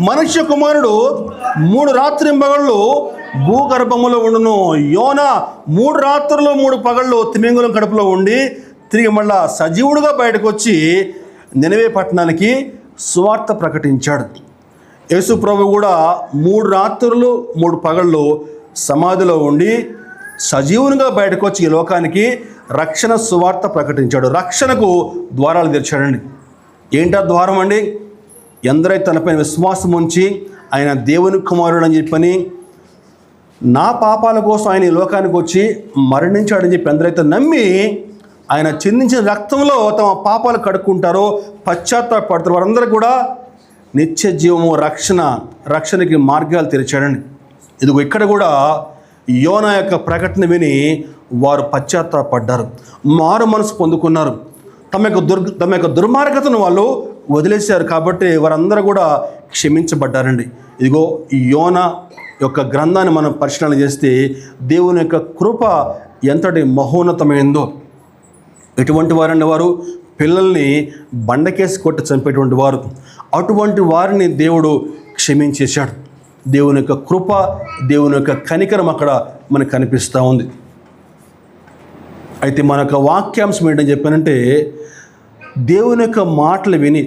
మనుష్య కుమారుడు 3 రాత్రింబగళ్ళు భూగర్భములో ఉండును. యోనా 3 రాత్రులు 3 పగళ్ళు తిమింగలం కడుపులో ఉండి తిరిగి మళ్ళా సజీవుడుగా బయటకు వచ్చి నినవే పట్టణానికి సువార్త ప్రకటించాడు. యేసు ప్రభు కూడా 3 రాత్రులు 3 పగళ్ళు సమాధిలో ఉండి సజీవునిగా బయటకు వచ్చి ఈ లోకానికి రక్షణ సువార్త ప్రకటించాడు. రక్షణకు ద్వారాలు తెరిచాడండి. ఏంటా ద్వారం అండి? ఎందరైతే తనపైన విశ్వాసం ఉంచి ఆయన దేవుని కుమారుడు అని చెప్పని, నా పాపాల కోసం ఆయన ఈ లోకానికి వచ్చి మరణించాడని చెప్పి ఎందరైతే నమ్మి ఆయన చిందించిన రక్తంలో తమ పాపాలు కడుక్కుంటారో, పశ్చాత్తాపడతారో వారందరూ కూడా నిత్య జీవము, రక్షణకి మార్గాలు తెరిచాడండి. ఇదిగో ఇక్కడ కూడా యోనా యొక్క ప్రకటన విని వారు పశ్చాత్తాపడ్డారు, మారు మనసు పొందుకున్నారు. తమ యొక్క దుర్మార్గతను వాళ్ళు వదిలేశారు. కాబట్టి వారందరూ కూడా క్షమించబడ్డారండి. ఇదిగో ఈ యోనా యొక్క గ్రంథాన్ని మనం పరిశీలన చేస్తే దేవుని యొక్క కృప ఎంతటి మహోన్నతమైందో. ఎటువంటి వారండి వారు? పిల్లల్ని బండకేసి కొట్టి చంపేటువంటి వారు. అటువంటి వారిని దేవుడు క్షమించేశాడు. దేవుని యొక్క కృప, దేవుని యొక్క కనికరం అక్కడ మనకు కనిపిస్తూ ఉంది. అయితే మన యొక్క వాక్యాంశం ఏంటని చెప్పానంటే, దేవుని యొక్క మాటలు విని,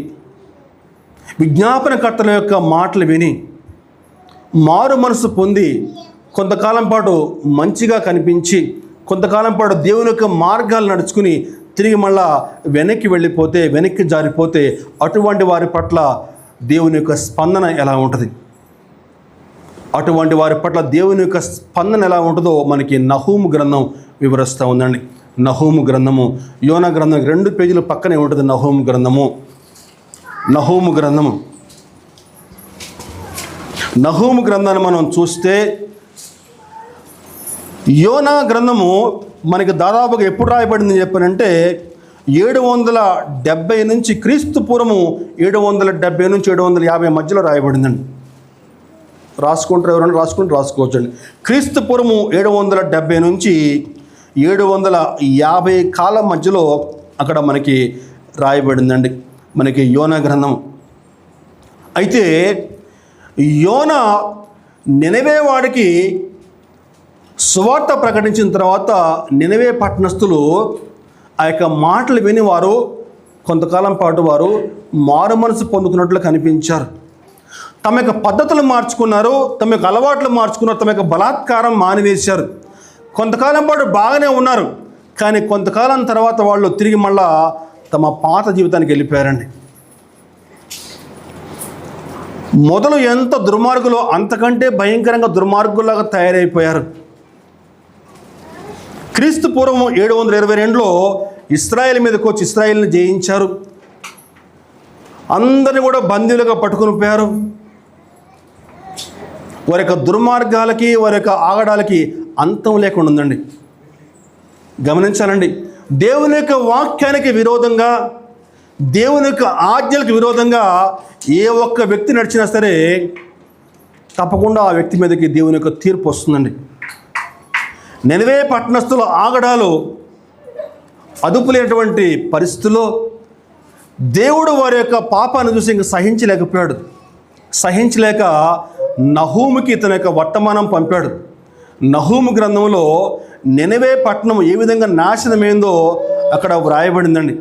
విజ్ఞాపనకర్తల యొక్క మాటలు విని మారు మనసు పొంది కొంతకాలం పాటు మంచిగా కనిపించి, కొంతకాలం పాటు దేవుని యొక్క మార్గాలు నడుచుకుని తిరిగి మళ్ళా వెనక్కి జారిపోతే అటువంటి వారి పట్ల దేవుని యొక్క స్పందన ఎలా ఉంటుంది? అటువంటి వారి పట్ల దేవుని యొక్క స్పందన ఎలా ఉంటుందో మనకి నహూము గ్రంథం వివరిస్తూ ఉందండి. నహూము గ్రంథము, యోనా గ్రంథం 2 పేజీల పక్కనే ఉంటుంది. నహూము గ్రంథాన్ని మనం చూస్తే, యోనా గ్రంథము మనకి దాదాపుగా ఎప్పుడు రాయబడిందని చెప్పానంటే 770 నుంచి క్రీస్తు పూర్వము 770 నుంచి 750 మధ్యలో రాయబడిందండి. రాసుకుంటారు, ఎవరైనా రాసుకోవచ్చండి. క్రీస్తు పూర్వము 770 నుంచి 750 కాలం మధ్యలో అక్కడ మనకి రాయబడిందండి మనకి యోనా గ్రంథం. అయితే యోనా నినవే వాడికి సువార్త ప్రకటించిన తర్వాత నినవే పట్టణస్థులు ఆ యొక్క మాటలు విని వారు కొంతకాలం పాటు వారు మారు మనసు పొందుకున్నట్లు కనిపించారు. తమ యొక్క పద్ధతులు మార్చుకున్నారు, తమ యొక్క అలవాట్లు మార్చుకున్నారు, తమ యొక్క బలాత్కారం మానివేశారు. కొంతకాలం పాటు బాగానే ఉన్నారు, కానీ కొంతకాలం తర్వాత వాళ్ళు తిరిగి మళ్ళా తమ పాత జీవితానికి వెళ్ళిపోయారండి. మొదలు ఎంత దుర్మార్గులో అంతకంటే భయంకరంగా దుర్మార్గులాగా తయారైపోయారు. క్రీస్తు పూర్వం 722లో ఇశ్రాయేల్ మీదకి వచ్చి ఇశ్రాయేల్ని జయించారు. అందరినీ కూడా బందీలుగా పట్టుకుని పోయారు. వారి యొక్క దుర్మార్గాలకి, వారి యొక్క ఆగడాలకి అంతం లేకుండా ఉందండి. గమనించాలండి, దేవుని యొక్క వాక్యానికి విరోధంగా, దేవుని యొక్క ఆజ్ఞలకు విరోధంగా ఏ ఒక్క వ్యక్తి నడిచినా సరే తప్పకుండా ఆ వ్యక్తి మీదకి దేవుని యొక్క తీర్పు వస్తుందండి. నినవే పట్టణస్థుల ఆగడాలు అదుపు లేనటువంటి పరిస్థితుల్లో దేవుడు వారి యొక్క పాపాన్ని చూసి ఇంక సహించలేక నహూముకి తన యొక్క వర్తమానం పంపాడు. నహూము గ్రంథంలో నినవే పట్టణం ఏ విధంగా నాశనమైందో అక్కడ వ్రాయబడిందండి.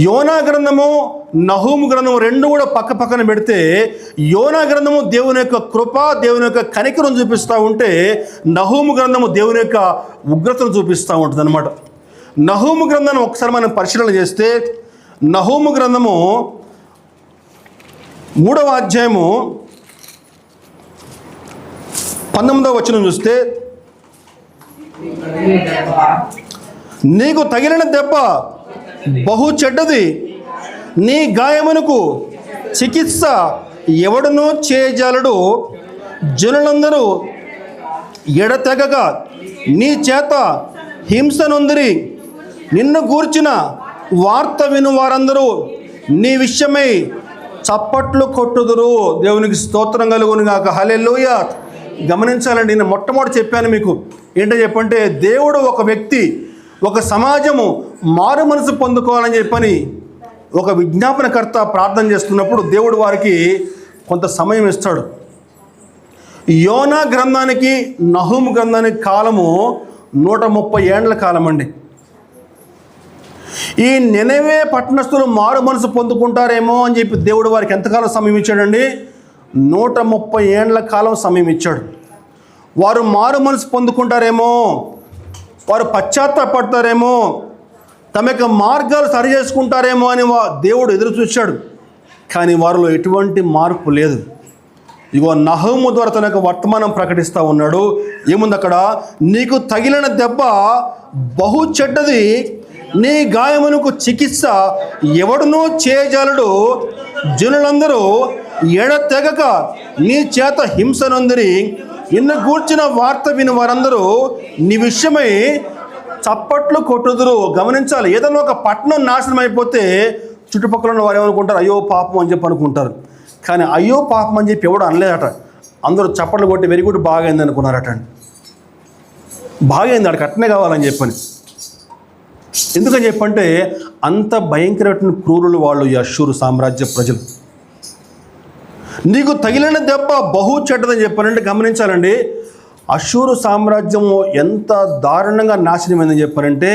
యోనా గ్రంథము, నహూము గ్రంథము 2 కూడా పక్క పక్కన పెడితే యోనా గ్రంథము దేవుని యొక్క కృప, దేవుని యొక్క కనికరం చూపిస్తూ ఉంటే నహూము గ్రంథము దేవుని యొక్క ఉగ్రతను చూపిస్తూ ఉంటుంది అనమాట. నహూము గ్రంథాన్ని ఒకసారి మనం పరిశీలన చేస్తే, నహూము గ్రంథము 3వ అధ్యాయము 19వ వచనం చూస్తే, నీకు తగిలిన దెబ్బ బహు చెడ్డది, నీ గాయమునకు చికిత్స ఎవడునూ చేయజాలడు, జనులందరూ ఎడతెగక నీ చేత హింస నొందిరి, నిన్ను గూర్చిన వార్త విను వారందరూ నీ విషయమై చప్పట్లు కొట్టుదురు. దేవునికి స్తోత్రం కలుగును గాక. హల్లెలూయా. గమనించాలండి, నేను మొట్టమొదటి చెప్పాను మీకు ఏంటో చెప్పంటే, దేవుడు ఒక వ్యక్తి, ఒక సమాజము మారు మనసు పొందుకోవాలని చెప్పని ఒక విజ్ఞాపనకర్త ప్రార్థన చేస్తున్నప్పుడు దేవుడు వారికి కొంత సమయం ఇస్తాడు. యోనా గ్రంథానికి, నహూము గ్రంథానికి కాలము 130 ఏండ్ల కాలం అండి. ఈ నినవే పట్టణస్థులు మారు మనసు పొందుకుంటారేమో అని చెప్పి దేవుడు వారికి ఎంతకాలం సమయం ఇచ్చాడండి? 130 ఏండ్ల కాలం సమయం ఇచ్చాడు. వారు మారు మనసు పొందుకుంటారేమో, వారు పశ్చాత్తాపడతారేమో, తమ యొక్క మార్గాలు సరి చేసుకుంటారేమో అని దేవుడు ఎదురు చూశాడు. కానీ వారిలో ఎటువంటి మార్పు లేదు. ఇగో నహూము ద్వారా తన యొక్క వర్తమానం ప్రకటిస్తూ ఉన్నాడు. ఏముంది అక్కడ? నీకు తగిలిన దెబ్బ బహు చెడ్డది, నీ గాయమునకు చికిత్స ఎవడునూ చేయజాలడు. జనులందరూ ఎడతెగక నీ చేత హింసనందరి. నిన్ను గూర్చిన వార్త విని వారందరూ నీ విషయమై చప్పట్లు కొట్టుదురు. గమనించాలి, ఏదైనా ఒక పట్టణం నాశనం అయిపోతే చుట్టుపక్కల ఉన్న వారు ఏమనుకుంటారు? అయ్యో పాపం అని చెప్పి అనుకుంటారు. కానీ అయ్యో పాపం అని చెప్పి ఎవడు అనలేదట. అందరూ చప్పట్లు కొట్టి వెరీ గుడ్ బాగైంది అనుకున్నారట. బాగైంది, అక్కడికి అట్నే కావాలని చెప్పని. ఎందుకని చెప్పంటే అంత భయంకరమైన క్రూరులు వాళ్ళు, ఈ అష్షూరు సామ్రాజ్య ప్రజలు. నీకు తగిలిన దెబ్బ బహు చెడ్డదని చెప్పారంటే గమనించాలండి, అష్షూరు సామ్రాజ్యము ఎంత దారుణంగా నాశనమైందని చెప్పారంటే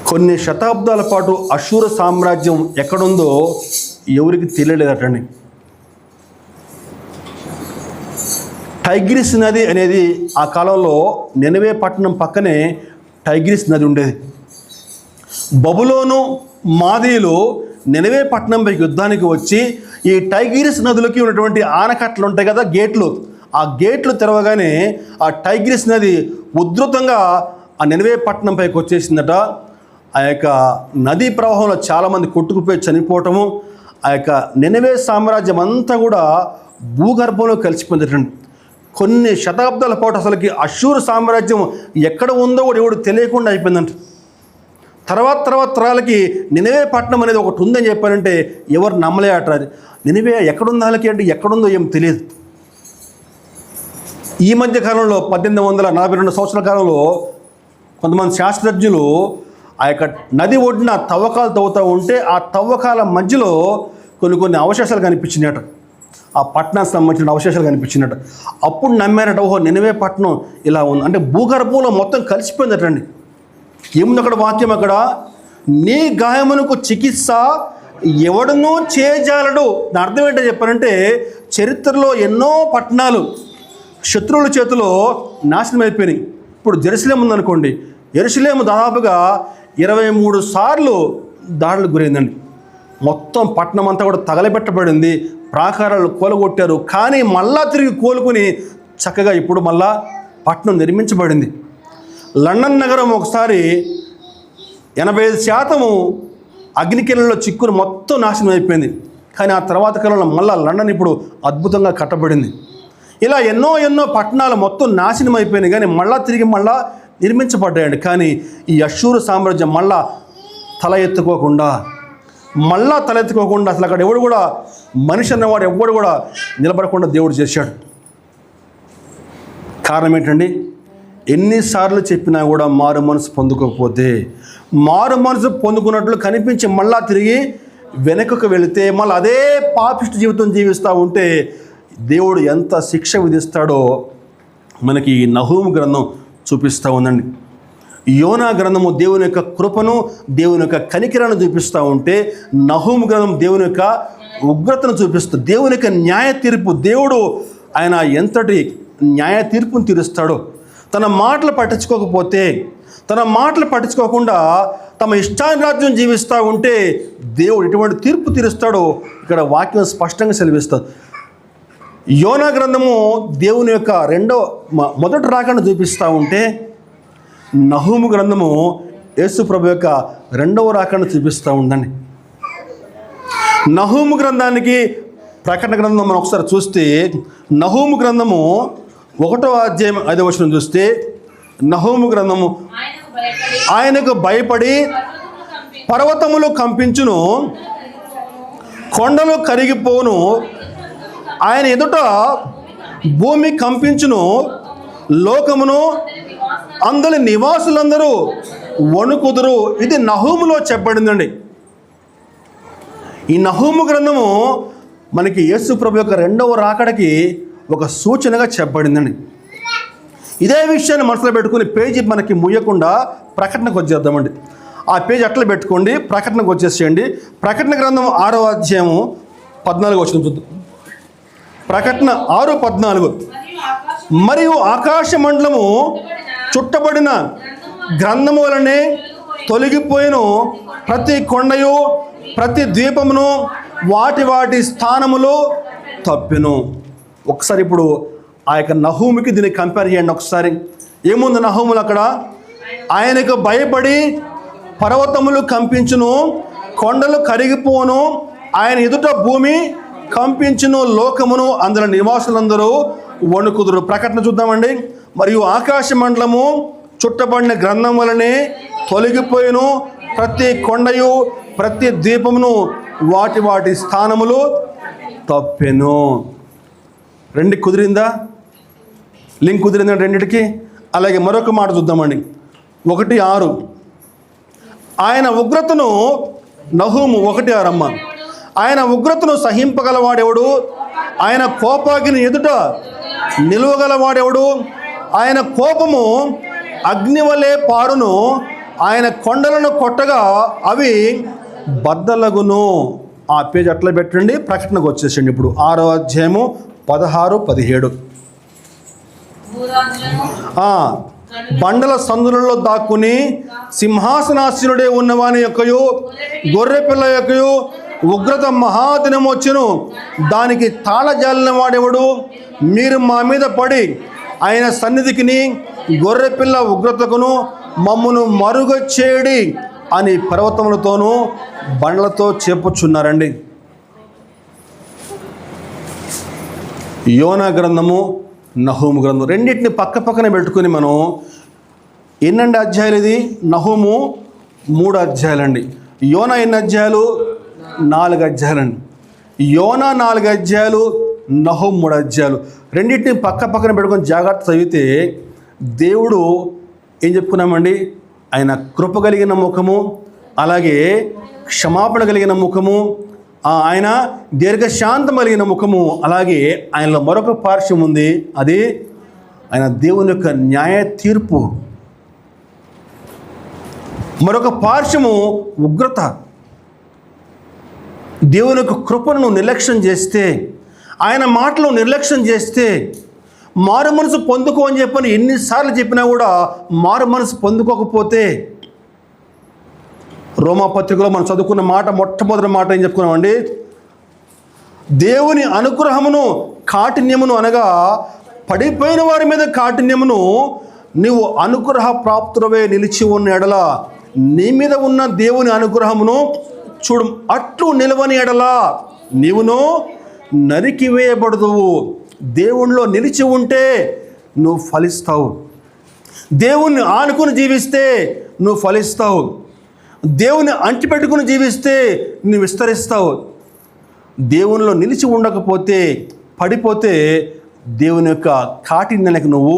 కొన్ని శతాబ్దాల పాటు అష్షూరు సామ్రాజ్యం ఎక్కడుందో ఎవరికి తెలియలేదటండి. టైగ్రిస్ నది అనేది ఆ కాలంలో నినవే పట్టణం పక్కనే టైగ్రిస్ నది ఉండేది. బబులోను మాదీయులు నినవే పట్టణంపైకి యుద్ధానికి వచ్చి ఈ టైగ్రిస్ నదులకి ఉన్నటువంటి ఆనకట్టలు ఉంటాయి కదా, గేట్లు, ఆ గేట్లు తెరవగానే ఆ టైగ్రిస్ నది ఉధృతంగా ఆ నినవే పట్టణంపైకి వచ్చేసిందట. ఆ యొక్క నదీ ప్రవాహంలో చాలామంది కొట్టుకుపోయి చనిపోవటము, ఆ యొక్క నినవే సామ్రాజ్యం అంతా కూడా భూగర్భంలో కలిసిపోయిందటండి. కొన్ని శతాబ్దాల పాటు అసలుకి అష్షూరు సామ్రాజ్యం ఎక్కడ ఉందో కూడా ఎవడు తెలియకుండా అయిపోయిందంట. తర్వాత తరాలకి నినవే పట్టణం అనేది ఒకటి ఉందని చెప్పారంటే ఎవరు నమ్మలేట. నినవే ఎక్కడుంది వాళ్ళకి అంటే ఎక్కడుందో ఏం తెలియదు. ఈ మధ్య కాలంలో 1842 సంవత్సరాల కాలంలో కొంతమంది శాస్త్రజ్ఞులు ఆ యొక్క నది ఒడ్డున తవ్వకాలు తవ్వుతూ ఉంటే ఆ తవ్వకాల మధ్యలో కొన్ని అవశేషాలు కనిపించినట. ఆ పట్టణానికి సంబంధించిన అవశేషాలు కనిపించినట్టు. అప్పుడు నమ్మారట, ఓహో నినవే పట్టణం ఇలా ఉంది అంటే భూగర్భంలో మొత్తం కలిసిపోయిందటండి. ఏముంది అక్కడ వాక్యం? అక్కడ నీ గాయమునకు చికిత్స ఎవడనూ చేయజాలడు. దాని అర్థం ఏంటో చెప్పారంటే చరిత్రలో ఎన్నో పట్టణాలు శత్రువుల చేతిలో నాశనం అయిపోయినాయి. ఇప్పుడు జెరూసలేం ఉందనుకోండి, యెరూషలేము దాదాపుగా 23 సార్లు దాడులకు గురైందండి. మొత్తం పట్టణం అంతా కూడా తగలబెట్టబడింది, ప్రాకారాలు కూలగొట్టారు. కానీ మళ్ళా తిరిగి కోలుకుని చక్కగా ఇప్పుడు మళ్ళా పట్టణం నిర్మించబడింది. లండన్ నగరం ఒకసారి 85% అగ్నికిరణంలో చిక్కుని మొత్తం నాశనం అయిపోయింది. కానీ ఆ తర్వాత కాలంలో మళ్ళా లండన్ ఇప్పుడు అద్భుతంగా కట్టబడింది. ఇలా ఎన్నో పట్టణాలు మొత్తం నాశనం అయిపోయినాయి, కానీ మళ్ళా తిరిగి నిర్మించబడ్డాయండి. కానీ ఈ అష్షూరు సామ్రాజ్యం మళ్ళా తల ఎత్తుకోకుండా అసలు అక్కడ ఎవడు కూడా మనిషి అన్నవాడు ఎవడు కూడా నిలబడకుండా దేవుడు చేశాడు. కారణం ఏంటండి? ఎన్నిసార్లు చెప్పినా కూడా మారు మనసు పొందుకోకపోతే, మారు మనసు పొందుకున్నట్లు కనిపించి మళ్ళా తిరిగి వెనకకు వెళితే, మళ్ళీ అదే పాపిష్టి జీవితం జీవిస్తూ ఉంటే దేవుడు ఎంత శిక్ష విధిస్తాడో మనకి ఈ నహూము గ్రంథం చూపిస్తూ ఉందండి. యోనా గ్రంథము దేవుని యొక్క కృపను, దేవుని యొక్క కనికరాన్ని చూపిస్తూ ఉంటే, నహూము గ్రంథం దేవుని యొక్క ఉగ్రతను చూపిస్తుంది, దేవుని యొక్క న్యాయ తీర్పు. దేవుడు ఆయన ఎంతటి న్యాయ తీర్పును తీరుస్తాడో. తన మాటలు పట్టించుకోకుండా తమ ఇష్టారాజ్యం జీవిస్తూ ఉంటే దేవుడు ఎటువంటి తీర్పు తీరుస్తాడో ఇక్కడ వాక్యం స్పష్టంగా సెలవిస్తుంది. యోనా గ్రంథము దేవుని యొక్క మొదటి రాకను చూపిస్తూ ఉంటే, నహూము గ్రంథము యేసు ప్రభు యొక్క రెండవ రాకను చూపిస్తూ ఉందండి. నహూము గ్రంథానికి ప్రకటన గ్రంథం మనం ఒకసారి చూస్తే, నహూము గ్రంథము 1వ అధ్యాయం 5వ వచనం చూస్తే, నహూము గ్రంథము ఆయనకు భయపడి పర్వతములు కంపించును, కొండలు కరిగిపోను, ఆయన ఎదుట భూమి కంపించును, లోకమును అందరి నివాసులందరూ వణుకుదురు. ఇది నహూములో చెప్పబడిందండి. ఈ నహూము గ్రంథము మనకి యేసు ప్రభు యొక్క రెండవ రాకడకి ఒక సూచనగా చెప్పబడిందండి. ఇదే విషయాన్ని మనసులో పెట్టుకుని పేజీ మనకి ముయ్యకుండా ప్రకటనకు వచ్చేద్దామండి. ఆ పేజీ అట్లా పెట్టుకోండి, ప్రకటనకు వచ్చేసేయండి. ప్రకటన గ్రంథం 6వ అధ్యాయము 14వ వచనం చూద్దాం. ప్రకటన 6:14. మరియు ఆకాశ మండలము చుట్టబడిన గ్రంథము వలనే తొలగిపోయిన ప్రతి కొండయు ప్రతి ద్వీపమును వాటి వాటి స్థానములో తప్పెను. ఒకసారి ఇప్పుడు ఆ యొక్క నహూముకి దీన్ని కంపేర్ చేయండి ఒకసారి. ఏముంది నహూములు అక్కడ? ఆయనకు భయపడి పర్వతములు కంపించును, కొండలు కరిగిపోను, ఆయన ఎదుట భూమి కంపించును, లోకమును అందులో నివాసులందరూ వణుకుదురు. ప్రకటన చూద్దామండి. మరియు ఆకాశ మండలము చుట్టబడిన గ్రంథం వలనే తొలగిపోయిను, ప్రతి కొండయు ప్రతి ద్వీపమును వాటి వాటి స్థానములు తప్పెను. రెండు కుదిరిందా? లింక్ కుదిరిందా రెండిటికి? అలాగే మరొక మాట చూద్దామండి. 1:6 ఆయన ఉగ్రతను, నహూము 1:6 అమ్మ, ఆయన ఉగ్రతను సహింపగలవాడెవడు? ఆయన కోపాగ్ని ఎదుట నిలువగలవాడెవడు? ఆయన కోపము అగ్నివలే పారును, ఆయన కొండలను కొట్టగా అవి బద్దలగును. ఆ పేజ్ అట్లా పెట్టండి, ప్రకటనకు వచ్చేసండి. ఇప్పుడు 6వ అధ్యాయము 16, 17. బండల సందులలో దాక్కుని సింహాసనాసీనుడే ఉన్నవాని యొక్కయు గొర్రె పిల్ల యొక్కయు ఉగ్రత మహాదినం వచ్చును, దానికి తాళజాలిన వాడెవడు? మీరు మా మీద పడి ఆయన సన్నిధికిని గొర్రె పిల్ల ఉగ్రతకును మమ్మును మరుగచేయడి అని పర్వతములతోనూ బండలతో చెప్పుచున్నారండి. యోనా గ్రంథము, నహూము గ్రంథం రెండింటిని పక్క పక్కన పెట్టుకుని మనం ఎన్నండి అధ్యాయులు? ఇది నహూము 3 అధ్యాయులండి. యోనా ఎన్ని అధ్యాయాలు? 4 అధ్యాయులండి. యోనా 4 అధ్యాయాలు, నహూము 3 అధ్యాయాలు. రెండింటిని పక్క పక్కన పెట్టుకొని జాగ్రత్త చదివితే దేవుడు ఏం చెప్పుకున్నామండి? ఆయన కృప కలిగిన ముఖము, అలాగే క్షమాపణ కలిగిన ముఖము, ఆయన దీర్ఘశాంతం కలిగిన ముఖము, అలాగే ఆయనలో మరొక పార్శ్వం ఉంది, అది ఆయన దేవుని యొక్క న్యాయ తీర్పు. మరొక పార్శ్వము ఉగ్రత. దేవుని యొక్క కృపను నిర్లక్ష్యం చేస్తే, ఆయన మాటలు నిర్లక్ష్యం చేస్తే, మారు మనసు పొందుకో అని చెప్పని ఎన్నిసార్లు చెప్పినా కూడా మారు మనసు పొందుకోకపోతే, రోమాపత్రికలో మనం చదువుకున్న మాట, మొట్టమొదటి మాట ఏం చెప్పుకున్నామండి? దేవుని అనుగ్రహమును కాఠిన్యమును, అనగా పడిపోయిన వారి మీద కాఠిన్యమును, నీవు అనుగ్రహ ప్రాప్తులవే నిలిచి ఉన్న ఎడల నీ మీద ఉన్న దేవుని అనుగ్రహమును చూడు, అట్లు నిలవని ఎడల నీవును నరికివేయబడదువు. దేవునిలో నిలిచి ఉంటే నువ్వు ఫలిస్తావు. దేవుణ్ణి ఆనుకుని జీవిస్తే నువ్వు ఫలిస్తావు. దేవుని అంటిపెట్టుకుని జీవిస్తే నువ్వు విస్తరిస్తావు. దేవునిలో నిలిచి ఉండకపోతే, పడిపోతే దేవుని యొక్క కాఠిన్యానికి నువ్వు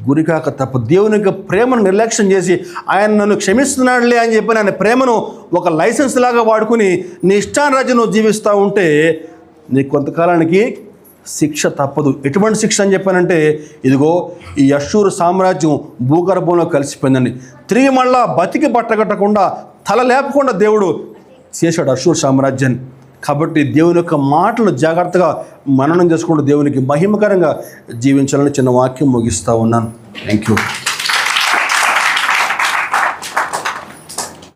గురికాక తప్ప. దేవుని యొక్క ప్రేమను నిర్లక్ష్యం చేసి, ఆయన నన్ను క్షమిస్తున్నాడులే అని చెప్పి ఆయన ప్రేమను ఒక లైసెన్స్ లాగా వాడుకుని నీ ఇష్టారాజ్యం నువ్వు జీవిస్తూ ఉంటే నీ కొంతకాలానికి శిక్ష తప్పదు. ఎటువంటి శిక్ష అని చెప్పానంటే, ఇదిగో ఈ అష్షూరు సామ్రాజ్యం భూగర్భంలో కలిసిపోయిందండి. తిరిగి మళ్ళా బతికి బట్టగట్టకుండా, తల లేపకుండా దేవుడు చేశాడు అష్షూరు సామ్రాజ్యాన్ని. కాబట్టి దేవుని యొక్క మాటలు జాగ్రత్తగా మననం చేసుకుంటూ దేవునికి మహిమకరంగా జీవించాలని చిన్న వాక్యం ముగిస్తూ ఉన్నాను. Thank you.